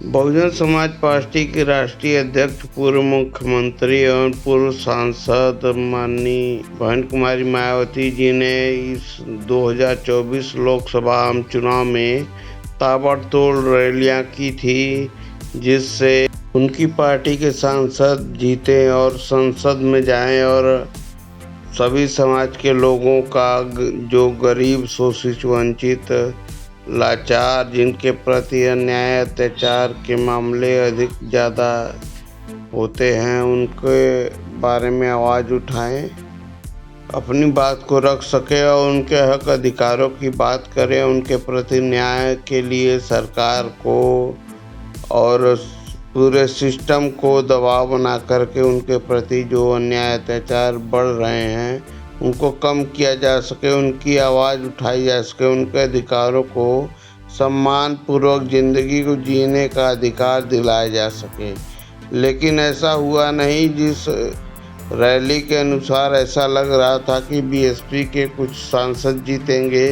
Bahujan Samaj party के राष्ट्रीय अध्यक्ष, पूर्व मुख्यमंत्री एवं पूर्व सांसद माननीय बहन कुमारी मायावती जी ने इस 2024 लोकसभा आम चुनाव में ताबड़तोड़ रैलियां की थी, जिससे उनकी पार्टी के सांसद जीते और संसद में जाएं और सभी समाज के लोगों का, जो गरीब, शोषित, वंचित, लाचार, जिनके प्रति अन्याय अत्याचार के मामले अधिक ज़्यादा होते हैं, उनके बारे में आवाज़ उठाएं, अपनी बात को रख सके और उनके हक अधिकारों की बात करें, उनके प्रति न्याय के लिए सरकार को और पूरे सिस्टम को दबाव बना करके उनके प्रति जो अन्याय अत्याचार बढ़ रहे हैं उनको कम किया जा सके, उनकी आवाज़ उठाई जा सके, उनके अधिकारों को सम्मान पूर्वक ज़िंदगी को जीने का अधिकार दिलाया जा सके। लेकिन ऐसा हुआ नहीं। जिस रैली के अनुसार ऐसा लग रहा था कि बीएसपी के कुछ सांसद जीतेंगे,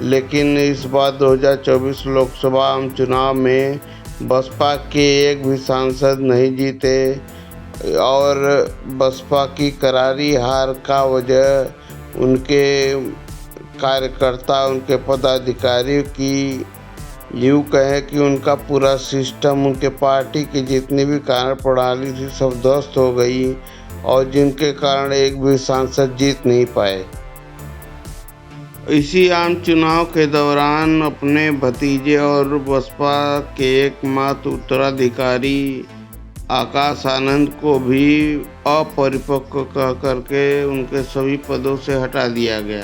लेकिन इस बार 2024 लोकसभा आम चुनाव में बसपा के एक भी सांसद नहीं जीते और बसपा की करारी हार का वजह उनके कार्यकर्ता, उनके पदाधिकारी की, यूँ कहें कि उनका पूरा सिस्टम, उनके पार्टी की जितनी भी कार्य प्रणाली थी सब ध्वस्त हो गई और जिनके कारण एक भी सांसद जीत नहीं पाए। इसी आम चुनाव के दौरान अपने भतीजे और बसपा के एकमात्र उत्तराधिकारी आकाश आनंद को भी अपरिपक्व कह करके उनके सभी पदों से हटा दिया गया,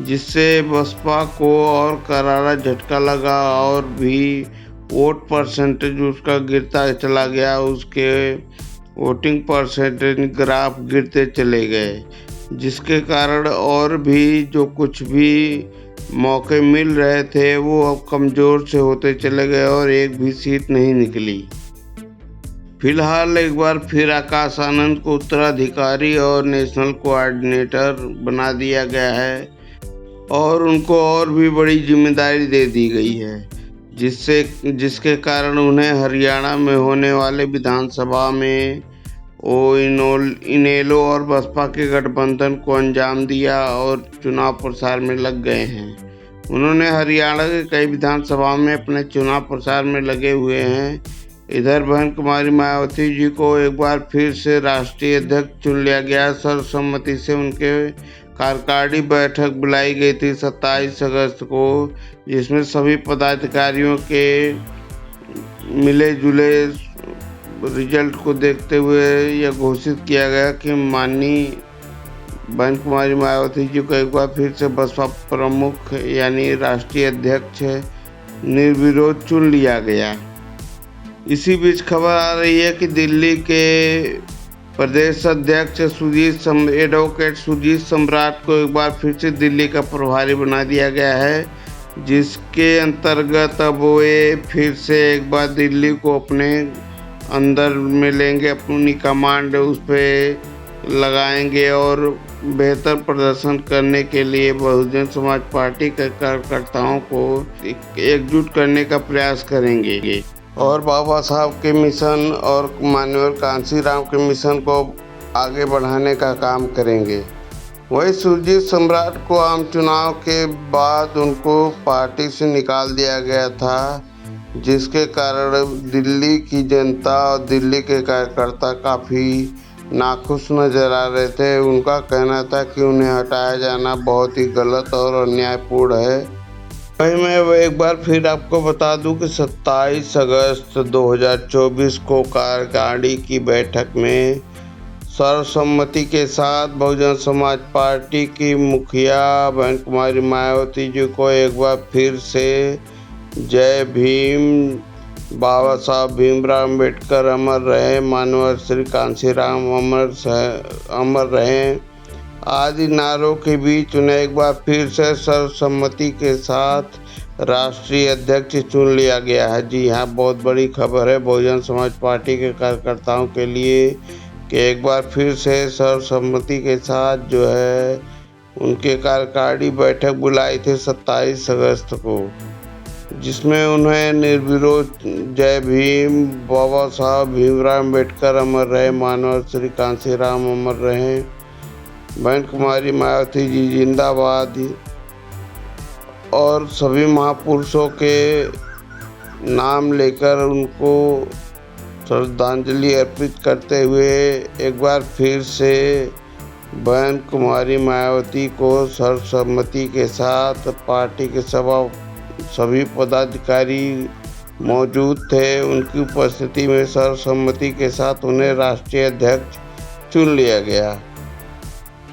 जिससे बसपा को और करारा झटका लगा और भी वोट परसेंटेज उसका गिरता चला गया। उसके वोटिंग परसेंटेज ग्राफ गिरते चले गए, जिसके कारण और भी जो कुछ भी मौके मिल रहे थे वो अब कमज़ोर से होते चले गए और एक भी सीट नहीं निकली। फिलहाल एक बार फिर आकाश आनंद को उत्तराधिकारी और नेशनल कोऑर्डिनेटर बना दिया गया है और उनको और भी बड़ी जिम्मेदारी दे दी गई है, जिसके कारण उन्हें हरियाणा में होने वाले विधानसभा में वो इनेलो और बसपा के गठबंधन को अंजाम दिया और चुनाव प्रचार में लग गए हैं। उन्होंने हरियाणा के कई विधानसभा में अपने चुनाव प्रचार में लगे हुए हैं। इधर बहन कुमारी मायावती जी को एक बार फिर से राष्ट्रीय अध्यक्ष चुन लिया गया। सर्वसम्मति से उनके कार्यकारिणी बैठक बुलाई गई थी 27 अगस्त को, जिसमें सभी पदाधिकारियों के मिले जुले रिजल्ट को देखते हुए यह घोषित किया गया कि माननीय बहन कुमारी मायावती जी को एक बार फिर से बसपा प्रमुख यानी राष्ट्रीय अध्यक्ष निर्विरोध चुन लिया गया। इसी बीच खबर आ रही है कि दिल्ली के प्रदेश अध्यक्ष एडवोकेट सुजीत सम्राट को एक बार फिर से दिल्ली का प्रभारी बना दिया गया है, जिसके अंतर्गत अब वे फिर से एक बार दिल्ली को अपने अंदर में लेंगे, अपनी कमांड उस पर लगाएंगे और बेहतर प्रदर्शन करने के लिए बहुजन समाज पार्टी के कार्यकर्ताओं को एकजुट करने का प्रयास करेंगे और बाबा साहब के मिशन और माननीय कांशीराम के मिशन को आगे बढ़ाने का काम करेंगे। वही सुरजीत सम्राट को आम चुनाव के बाद उनको पार्टी से निकाल दिया गया था, जिसके कारण दिल्ली की जनता और दिल्ली के कार्यकर्ता काफ़ी नाखुश नजर आ रहे थे। उनका कहना था कि उन्हें हटाया जाना बहुत ही गलत और अन्यायपूर्ण है। वही मैं एक बार फिर आपको बता दूं कि 27 अगस्त 2024 को कार्यकारिणी की बैठक में सर्वसम्मति के साथ बहुजन समाज पार्टी की मुखिया बहन कुमारी मायावती जी को एक बार फिर से जय भीम, बाबा साहब भीमराव अम्बेडकर अमर रहे, माननीय श्री कांशीराम अमर रहें आदि नारों के बीच उन्हें एक बार फिर से सर्वसम्मति के साथ राष्ट्रीय अध्यक्ष चुन लिया गया है। जी हाँ, बहुत बड़ी खबर है बहुजन समाज पार्टी के कार्यकर्ताओं के लिए कि एक बार फिर से सर्वसम्मति के साथ जो है उनके कार्यकारिणी बैठक बुलाई थी 27 अगस्त को। जिसमें उन्हें निर्विरोध जय भीम, बाबा साहब भीमराव अम्बेडकर अमर रहे, मानव श्री कांशीराम अमर रहे, बहन कुमारी मायावती जी जिंदाबाद, और सभी महापुरुषों के नाम लेकर उनको श्रद्धांजलि अर्पित करते हुए एक बार फिर से बहन कुमारी मायावती को सर्वसम्मति के साथ पार्टी के सभी पदाधिकारी मौजूद थे, उनकी उपस्थिति में सर्वसम्मति के साथ उन्हें राष्ट्रीय अध्यक्ष चुन लिया गया।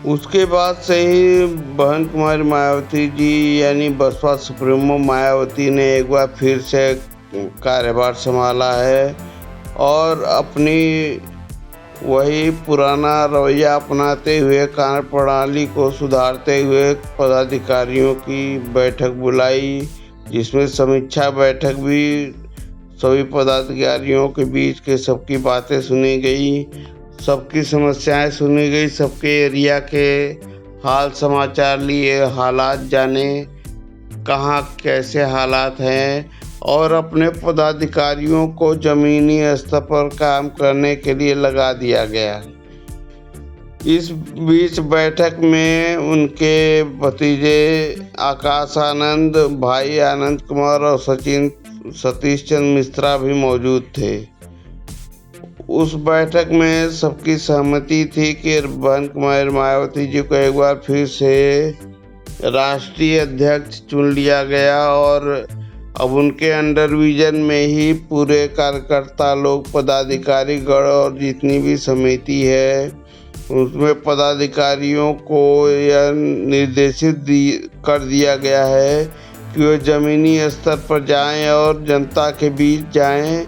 उसके बाद से ही बहन कुमारी मायावती जी यानी बसपा सुप्रीमो मायावती ने एक बार फिर से कार्यभार संभाला है और अपनी वही पुराना रवैया अपनाते हुए कार्य प्रणाली को सुधारते हुए पदाधिकारियों की बैठक बुलाई, जिसमें समीक्षा बैठक भी सभी पदाधिकारियों के बीच के सबकी बातें सुनी गई, सबकी समस्याएं सुनी गई, सबके एरिया के हाल समाचार लिए, हालात जाने कहाँ कैसे हालात हैं और अपने पदाधिकारियों को ज़मीनी स्तर पर काम करने के लिए लगा दिया गया। इस बीच बैठक में उनके भतीजे आकाश आनंद, भाई आनंद कुमार और सतीश चंद्र मिश्रा भी मौजूद थे। उस बैठक में सबकी सहमति थी कि बहन कुमारी मायावती जी को एक बार फिर से राष्ट्रीय अध्यक्ष चुन लिया गया और अब उनके अंडर विजन में ही पूरे कार्यकर्ता लोग, पदाधिकारी गण और जितनी भी समिति है उसमें पदाधिकारियों को यह निर्देशित कर दिया गया है कि वे ज़मीनी स्तर पर जाएं और जनता के बीच जाएं,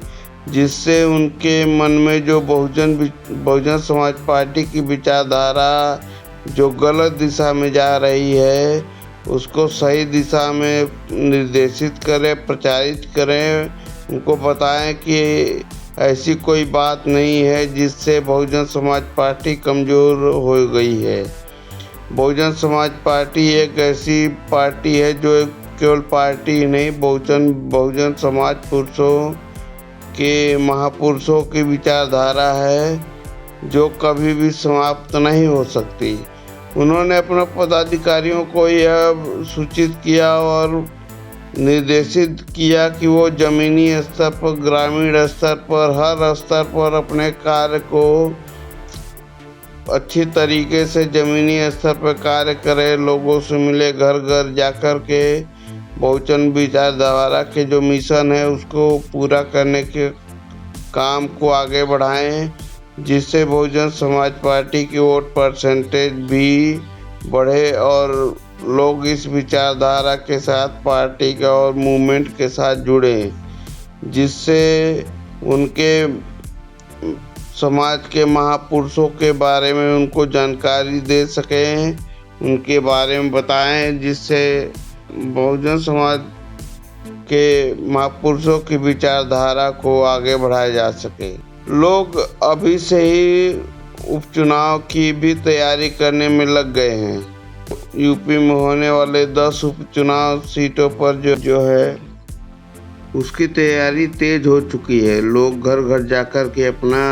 जिससे उनके मन में जो बहुजन समाज पार्टी की विचारधारा जो गलत दिशा में जा रही है उसको सही दिशा में निर्देशित करें, प्रचारित करें, उनको बताएं कि ऐसी कोई बात नहीं है जिससे बहुजन समाज पार्टी कमज़ोर हो गई है। बहुजन समाज पार्टी एक ऐसी पार्टी है जो केवल पार्टी नहीं, बहुजन समाज पुरुषों के महापुरुषों की विचारधारा है जो कभी भी समाप्त नहीं हो सकती। उन्होंने अपने पदाधिकारियों को यह सूचित किया और निर्देशित किया कि वो ज़मीनी स्तर पर, ग्रामीण स्तर पर, हर स्तर पर अपने कार्य को अच्छी तरीके से ज़मीनी स्तर पर कार्य करें, लोगों से मिले, घर घर जाकर के बहुजन विचारधारा के जो मिशन है उसको पूरा करने के काम को आगे बढ़ाएं, जिससे बहुजन समाज पार्टी की वोट परसेंटेज भी बढ़े और लोग इस विचारधारा के साथ, पार्टी का और मूवमेंट के साथ जुड़ें, जिससे उनके समाज के महापुरुषों के बारे में उनको जानकारी दे सकें, उनके बारे में बताएं, जिससे बहुजन समाज के महापुरुषों की विचारधारा को आगे बढ़ाया जा सके। लोग अभी से ही उपचुनाव की भी तैयारी करने में लग गए हैं। यूपी में होने वाले 10 उपचुनाव सीटों पर जो है उसकी तैयारी तेज हो चुकी है। लोग घर घर जाकर के अपना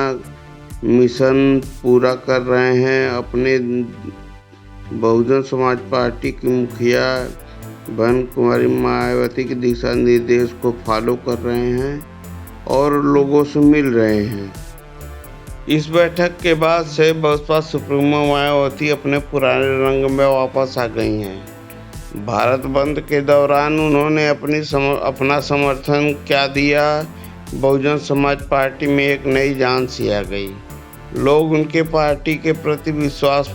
मिशन पूरा कर रहे हैं। अपने बहुजन समाज पार्टी की मुखिया बहन कुमारी मायावती के दिशा निर्देश को फॉलो कर रहे हैं और लोगों से मिल रहे हैं। इस बैठक के बाद से बसपा सुप्रीमो मायावती अपने पुराने रंग में वापस आ गई हैं। भारत बंद के दौरान उन्होंने अपना समर्थन क्या दिया, बहुजन समाज पार्टी में एक नई जान सी आ गई। लोग उनके पार्टी के प्रति विश्वास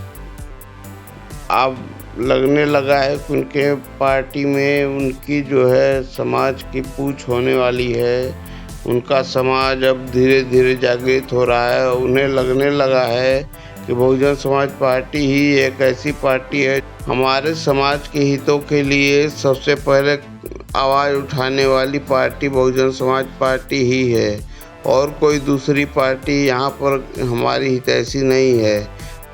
अब लगने लगा है कि उनके पार्टी में उनकी जो है समाज की पूछ होने वाली है। उनका समाज अब धीरे धीरे जागृत हो रहा है। उन्हें लगने लगा है कि बहुजन समाज पार्टी ही एक ऐसी पार्टी है हमारे समाज के हितों के लिए सबसे पहले आवाज़ उठाने वाली पार्टी बहुजन समाज पार्टी ही है और कोई दूसरी पार्टी यहाँ पर हमारी हितैषी नहीं है।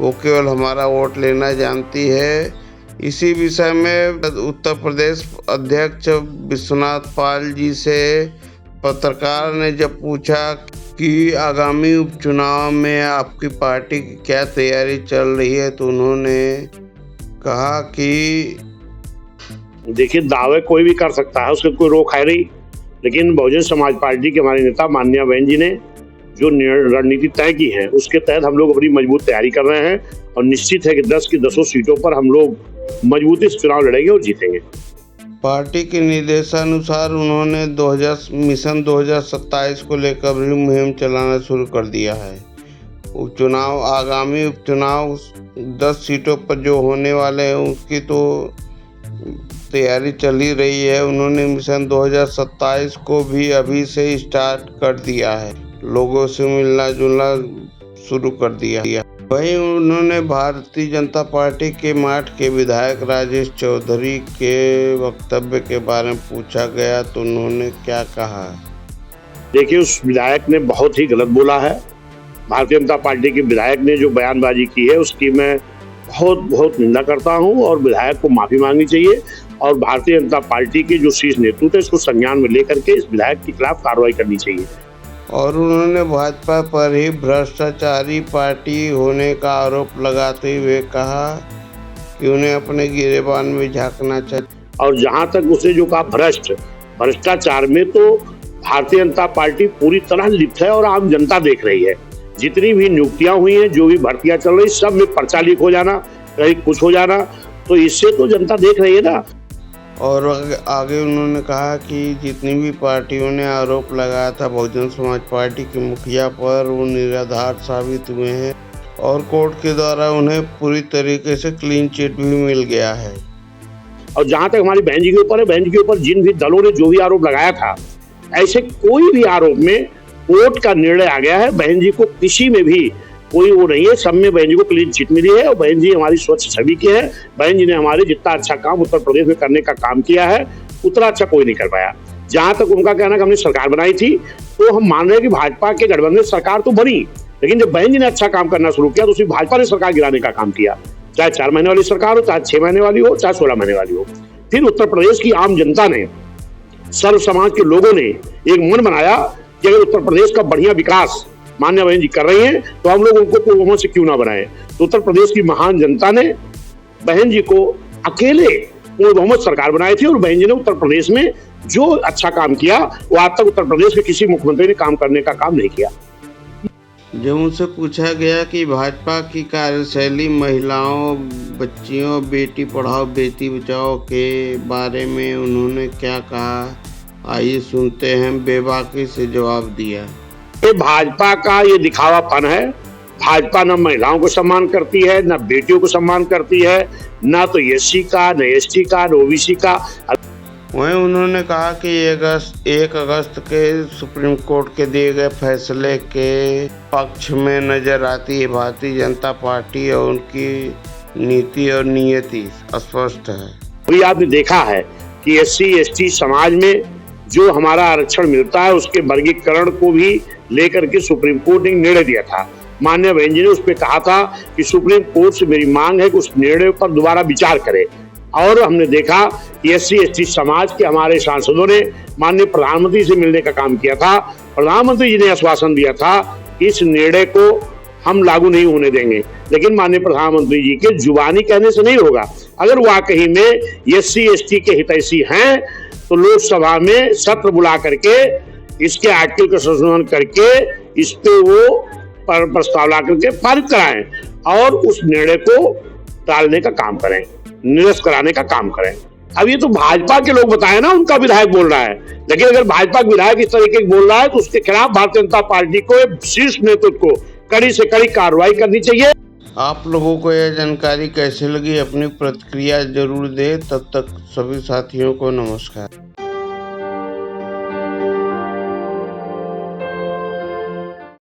वो केवल हमारा वोट लेना जानती है इसी विषय में उत्तर प्रदेश अध्यक्ष विश्वनाथ पाल जी से पत्रकार ने जब पूछा कि आगामी उपचुनाव में आपकी पार्टी की क्या तैयारी चल रही है, तो उन्होंने कहा कि देखिए, दावे कोई भी कर सकता है, उसके कोई रोक है नहीं, लेकिन बहुजन समाज पार्टी के हमारे नेता माननीय बहन जी ने जो रणनीति तय की है उसके तहत हम लोग अपनी मजबूत तैयारी कर रहे हैं और निश्चित है कि 10 की 10 सीटों पर हम लोग मजबूती से चुनाव लड़ेंगे और जीतेंगे। पार्टी के निर्देशानुसार उन्होंने मिशन 2027 को लेकर भी मुहिम चलाना शुरू कर दिया है। आगामी उपचुनाव 10 सीटों पर जो होने वाले हैं उसकी तो तैयारी चल ही रही है। उन्होंने मिशन 2027 को भी अभी से स्टार्ट कर दिया है, लोगों से मिलना जुलना शुरू कर दिया। वहीं उन्होंने भारतीय जनता पार्टी के माठ के विधायक राजेश चौधरी के वक्तव्य के बारे में पूछा गया तो उन्होंने क्या कहा। देखिए, उस विधायक ने बहुत ही गलत बोला है। भारतीय जनता पार्टी के विधायक ने जो बयानबाजी की है उसकी मैं बहुत निंदा करता हूं और विधायक को माफी मांगनी चाहिए और भारतीय जनता पार्टी के जो शीर्ष नेतृत्व है इसको संज्ञान में लेकर के इस विधायक के खिलाफ कार्रवाई करनी चाहिए। और उन्होंने भाजपा पर ही भ्रष्टाचारी पार्टी होने का आरोप लगाते हुए कहा कि उन्हें अपने गिरेबान में झांकना चाहिए। और जहां तक उसे जो कहा भ्रष्टाचार में, तो भारतीय जनता पार्टी पूरी तरह लिप्त है और आम जनता देख रही है। जितनी भी नियुक्तियां हुई हैं, जो भी भर्तियां चल रही, सब में पर्चा लीक हो जाना, कहीं कुछ हो जाना, तो इससे तो जनता देख रही है ना। और आगे उन्होंने कहा कि जितनी भी पार्टियों ने आरोप लगाया था बहुजन समाज पार्टी के मुखिया पर, वो निराधार साबित हुए हैं और कोर्ट के द्वारा उन्हें पूरी तरीके से क्लीन चिट भी मिल गया है। और जहां तक हमारी बहन जी के ऊपर है, बहन जी के ऊपर जिन भी दलों ने जो भी आरोप लगाया था, ऐसे कोई भी आरोप में कोर्ट का निर्णय आ गया है। बहन जी को किसी में भी कोई वो नहीं है, सब में बहन जी को क्लीन चिट मिली है और बहन जी हमारी स्वच्छ छवि की है। बहन जी ने हमारे जितना अच्छा काम उत्तर प्रदेश में करने का काम किया है उतना अच्छा कोई नहीं कर पाया। जहां तक उनका कहना कि हमने सरकार बनाई थी, तो हम मान रहे हैं कि भाजपा के गठबंधन सरकार तो बनी, लेकिन जब बहन जी ने अच्छा काम करना शुरू किया तो उसी भाजपा ने सरकार गिराने का काम किया, चाहे 4 महीने वाली सरकार हो, चाहे 6 महीने वाली हो, चाहे 16 महीने वाली हो। फिर उत्तर प्रदेश की आम जनता ने, सर्व समाज के लोगों ने एक मन बनाया कि अगर उत्तर प्रदेश का बढ़िया विकास मान्य बहन जी कर रही हैं तो हम लोग उनको पूर्ण बहुमत से क्यों ना बनाएं। तो उत्तर प्रदेश की महान जनता ने बहन जी को अकेले पूर्ण बहुमत सरकार बनाई थी और बहन जी ने उत्तर प्रदेश में जो अच्छा काम किया वो आज तक उत्तर प्रदेश के किसी मुख्यमंत्री ने काम करने का काम नहीं किया। जब उनसे पूछा गया कि भाजपा की कार्यशैली महिलाओं, बच्चियों, बेटी पढ़ाओ बेटी बचाओ के बारे में उन्होंने क्या कहा, आइए सुनते हैं। बेबाकी से जवाब दिया। भाजपा का ये दिखावापन है। भाजपा न महिलाओं को सम्मान करती है, न बेटियों को सम्मान करती है, न तो एससी का, न एसटी का, न ओबीसी का। वहीं उन्होंने कहा कि 1 अगस्त के सुप्रीम कोर्ट के दिए गए फैसले के पक्ष में नजर आती है भारतीय जनता पार्टी और उनकी नीति और नियति स्पष्ट है। अभी आपने देखा है कि एससी एसटी समाज में जो हमारा आरक्षण मिलता है उसके वर्गीकरण को भी लेकर के सुप्रीम कोर्ट ने निर्णय दिया था। माननीय बहन जी ने उस पर कहा था कि सुप्रीम कोर्ट से मेरी मांग है कि उस निर्णय पर दोबारा विचार करे। और हमने देखा कि एससी एसटी समाज के हमारे सांसदों ने माननीय प्रधानमंत्री से मिलने का काम किया था। प्रधानमंत्री जी ने आश्वासन दिया था कि इस निर्णय को हम लागू नहीं होने देंगे, लेकिन माननीय प्रधानमंत्री जी के जुबानी कहने से नहीं होगा। अगर वाकई में एससी एसटी के हितैषी हैं तो लोकसभा में सत्र बुला करके इसके आर्टिकल का संशोधन करके इस पे वो प्रस्ताव ला करके पारित कराएं और उस निर्णय को टालने का काम करें, निरस्त कराने का काम करें। अब ये तो भाजपा के लोग बताए ना, उनका विधायक बोल रहा है, लेकिन अगर भाजपा का विधायक इस तरीके से बोल रहा है तो उसके खिलाफ भारतीय जनता पार्टी को, शीर्ष नेतृत्व को कड़ी से कड़ी कार्रवाई करनी चाहिए। आप लोगों को यह जानकारी कैसी लगी, अपनी प्रतिक्रिया जरूर दें। तब तक सभी साथियों को नमस्कार।